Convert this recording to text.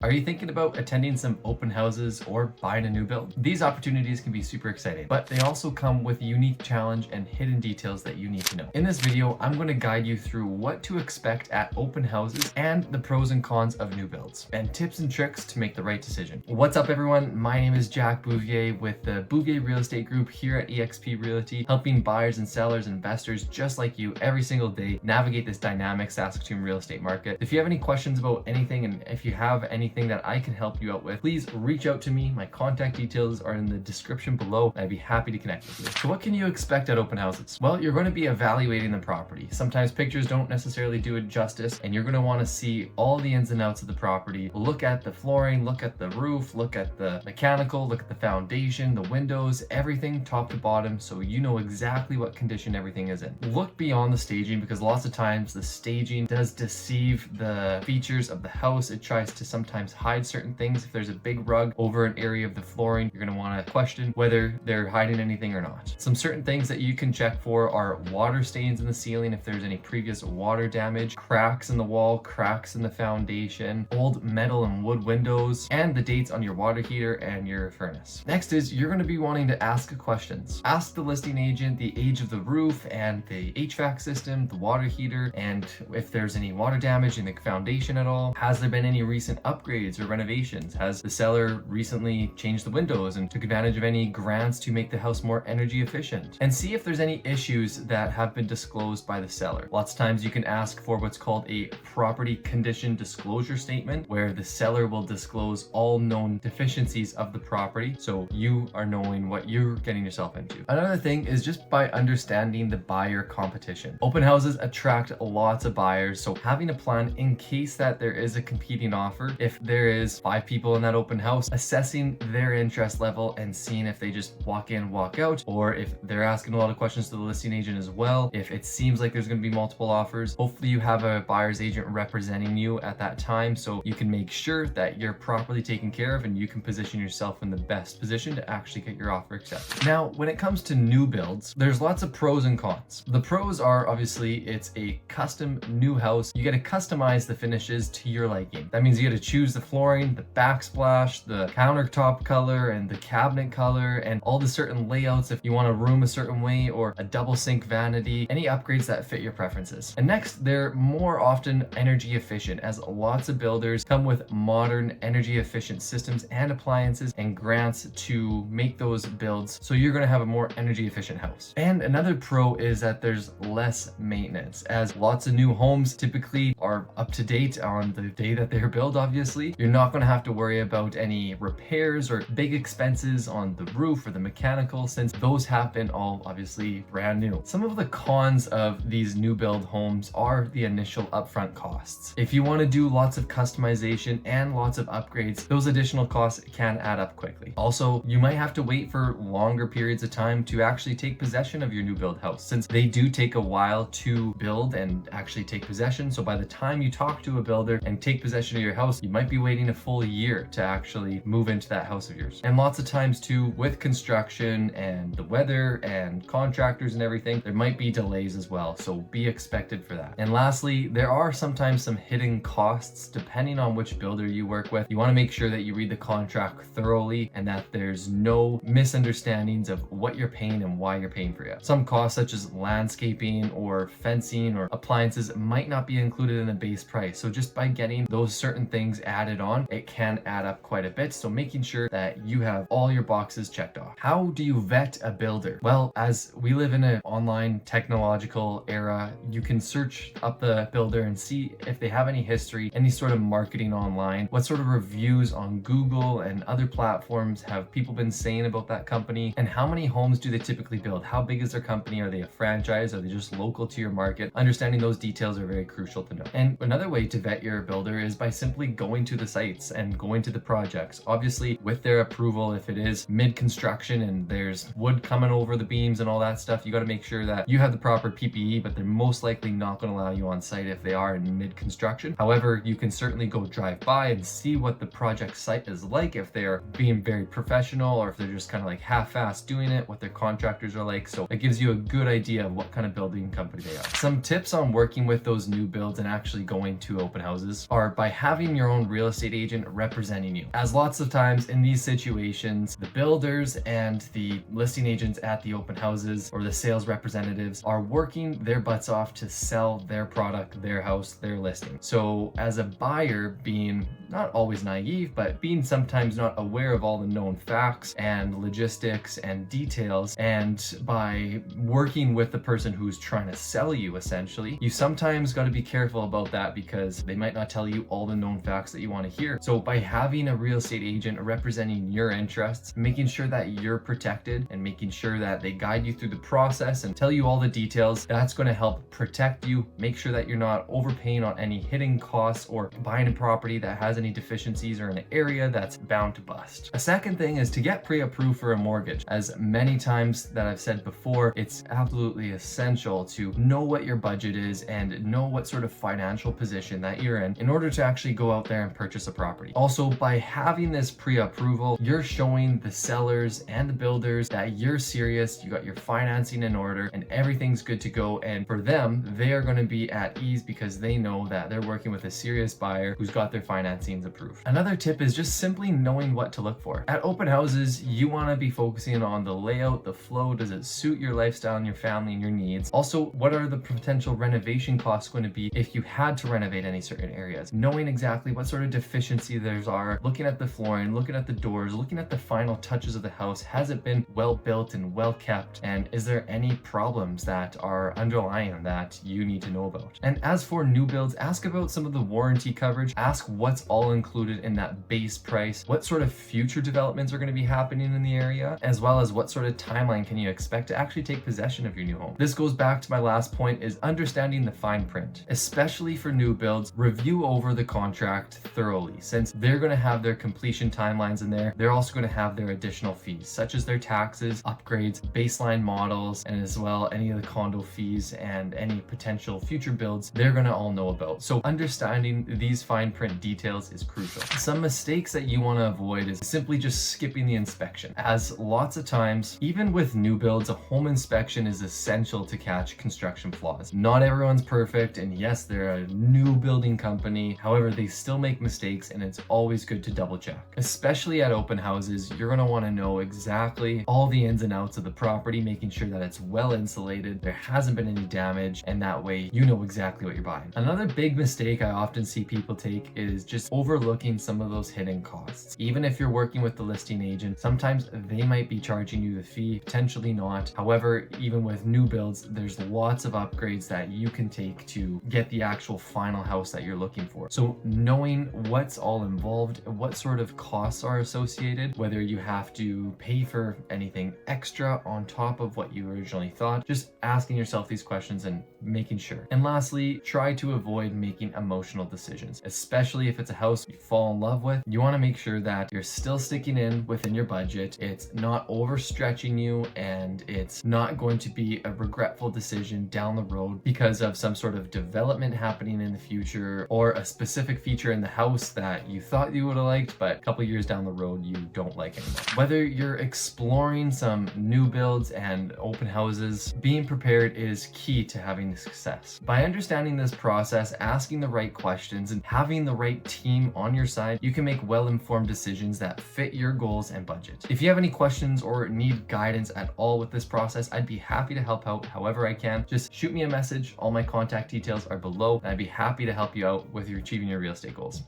Are you thinking about attending some open houses or buying a new build? These opportunities can be super exciting, but they also come with a unique challenge and hidden details that you need to know. In this video, I'm going to guide you through what to expect at open houses and the pros and cons of new builds, and tips and tricks to make the right decision. What's up, everyone? My name is Jack Bouvier with the Bouvier Real Estate Group here at eXp Realty, helping buyers and sellers and investors just like you every single day navigate this dynamic Saskatoon real estate market. If you have any questions about anything, and if you have anything that I can help you out with, please reach out to me. My contact details are in the description below. I'd be happy to connect with you. So what can you expect at open houses? Well, you're going to be evaluating the property. Sometimes pictures don't necessarily do it justice, and you're going to want to see all the ins and outs of the property. Look at the flooring, look at the roof, look at the mechanical, look at the foundation, the windows, everything top to bottom, so you know exactly what condition everything is in. Look beyond the staging, because lots of times the staging does deceive the features of the house. It tries to sometimes hide certain things. If there's a big rug over an area of the flooring, you're going to want to question whether they're hiding anything or not. Some certain things that you can check for are water stains in the ceiling, if there's any previous water damage, cracks in the wall, cracks in the foundation, old metal and wood windows, and the dates on your water heater and your furnace. Next is you're going to be wanting to ask questions. Ask the listing agent the age of the roof and the HVAC system, the water heater, and if there's any water damage in the foundation at all. Has there been any recent upgrades or renovations? Has the seller recently changed the windows and took advantage of any grants to make the house more energy efficient? And see if there's any issues that have been disclosed by the seller. Lots of times you can ask for what's called a property condition disclosure statement, where the seller will disclose all known deficiencies of the property, so you are knowing what you're getting yourself into. Another thing is just by understanding the buyer competition. Open houses attract lots of buyers, so having a plan in case that there is a competing offer. If there is 5 people in that open house, assessing their interest level and seeing if they just walk in, walk out, or if they're asking a lot of questions to the listing agent as well. If it seems like there's going to be multiple offers, hopefully you have a buyer's agent representing you at that time, so you can make sure that you're properly taken care of and you can position yourself in the best position to actually get your offer accepted. Now, when it comes to new builds, there's lots of pros and cons. The pros are obviously it's a custom new house. You got to customize the finishes to your liking. That means you got to choose the flooring, the backsplash, the countertop color, and the cabinet color, and all the certain layouts if you want a room a certain way or a double sink vanity, any upgrades that fit your preferences. And next, they're more often energy efficient, as lots of builders come with modern energy efficient systems and appliances and grants to make those builds, so you're going to have a more energy efficient house. And another pro is that there's less maintenance, as lots of new homes typically are up to date on the day that they're built. Obviously, you're not going to have to worry about any repairs or big expenses on the roof or the mechanical, since those have been all obviously brand new. Some of the cons of these new build homes are the initial upfront costs. If you want to do lots of customization and lots of upgrades, those additional costs can add up quickly. Also, you might have to wait for longer periods of time to actually take possession of your new build house, since they do take a while to build and actually take possession. So by the time you talk to a builder and take possession of your house, you might be waiting a full year to actually move into that house of yours. And lots of times too, with construction and the weather and contractors and everything, there might be delays as well, so be expected for that. And lastly, there are sometimes some hidden costs depending on which builder you work with. You want to make sure that you read the contract thoroughly and that there's no misunderstandings of what you're paying and why you're paying for it. Some costs such as landscaping or fencing or appliances might not be included in the base price, so just by getting those certain things added on, it can add up quite a bit. So making sure that you have all your boxes checked off. How do you vet a builder? Well, as we live in an online technological era, you can search up the builder and see if they have any history, any sort of marketing online, what sort of reviews on Google and other platforms have people been saying about that company, and how many homes do they typically build? How big is their company? Are they a franchise? Are they just local to your market? Understanding those details are very crucial to know. And another way to vet your builder is by simply going to the sites and going to the projects. Obviously, with their approval, if it is mid-construction and there's wood coming over the beams and all that stuff, you got to make sure that you have the proper PPE, but they're most likely not going to allow you on site if they are in mid-construction. However, you can certainly go drive by and see what the project site is like, if they're being very professional or if they're just kind of like half-assed doing it, what their contractors are like. So it gives you a good idea of what kind of building company they are. Some tips on working with those new builds and actually going to open houses are by having your own real real estate agent representing you. As lots of times in these situations, the builders and the listing agents at the open houses or the sales representatives are working their butts off to sell their product, their house, their listing. So as a buyer, being not always naive, but being sometimes not aware of all the known facts and logistics and details, and by working with the person who's trying to sell you, essentially, you sometimes got to be careful about that because they might not tell you all the known facts that you want to hear. So by having a real estate agent representing your interests, making sure that you're protected and making sure that they guide you through the process and tell you all the details, that's going to help protect you, make sure that you're not overpaying on any hidden costs or buying a property that has any deficiencies or an area that's bound to bust. A second thing is to get pre-approved for a mortgage. As many times that I've said before, it's absolutely essential to know what your budget is and know what sort of financial position that you're in order to actually go out there and purchase a property. Also, by having this pre-approval, you're showing the sellers and the builders that you're serious, you got your financing in order, and everything's good to go. And for them, they are going to be at ease because they know that they're working with a serious buyer who's got their financings approved. Another tip is just simply knowing what to look for. At open houses, you want to be focusing on the layout, the flow, does it suit your lifestyle and your family and your needs? Also, what are the potential renovation costs going to be if you had to renovate any certain areas? Knowing exactly what sort of deficiency there are, looking at the flooring, looking at the doors, looking at the final touches of the house. Has it been well built and well kept? And is there any problems that are underlying that you need to know about? And as for new builds, ask about some of the warranty coverage. Ask what's all included in that base price, what sort of future developments are going to be happening in the area, as well as what sort of timeline can you expect to actually take possession of your new home. This goes back to my last point, is understanding the fine print. Especially for new builds, review over the contract thoroughly, since they're going to have their completion timelines in there. They're also going to have their additional fees, such as their taxes, upgrades, baseline models, and as well any of the condo fees and any potential future builds they're going to all know about. So understanding these fine print details is crucial. Some mistakes that you want to avoid is simply just skipping the inspection, as lots of times, even with new builds, a home inspection is essential to catch construction flaws. Not everyone's perfect, and yes, they're a new building company. However, they still make mistakes, and it's always good to double check. Especially at open houses, you're going to want to know exactly all the ins and outs of the property, making sure that it's well insulated, there hasn't been any damage, and that way you know exactly what you're buying. Another big mistake I often see people take is just overlooking some of those hidden costs. Even if you're working with the listing agent, sometimes they might be charging you the fee, potentially not. However, even with new builds, there's lots of upgrades that you can take to get the actual final house that you're looking for. So knowing what's all involved, what sort of costs are associated, whether you have to pay for anything extra on top of what you originally thought, just asking yourself these questions and making sure. And lastly, try to avoid making emotional decisions, especially if it's a house you fall in love with. You want to make sure that you're still sticking in within your budget, it's not overstretching you, and it's not going to be a regretful decision down the road because of some sort of development happening in the future or a specific feature in the house that you thought you would have liked, but a couple years down the road you don't like anymore. Whether you're exploring some new builds and open houses, being prepared is key to having success. By understanding this process, asking the right questions, and having the right team on your side, you can make well-informed decisions that fit your goals and budget. If you have any questions or need guidance at all with this process, I'd be happy to help out however I can. Just shoot me a message. All my contact details are below, and I'd be happy to help you out with achieving your real estate goals.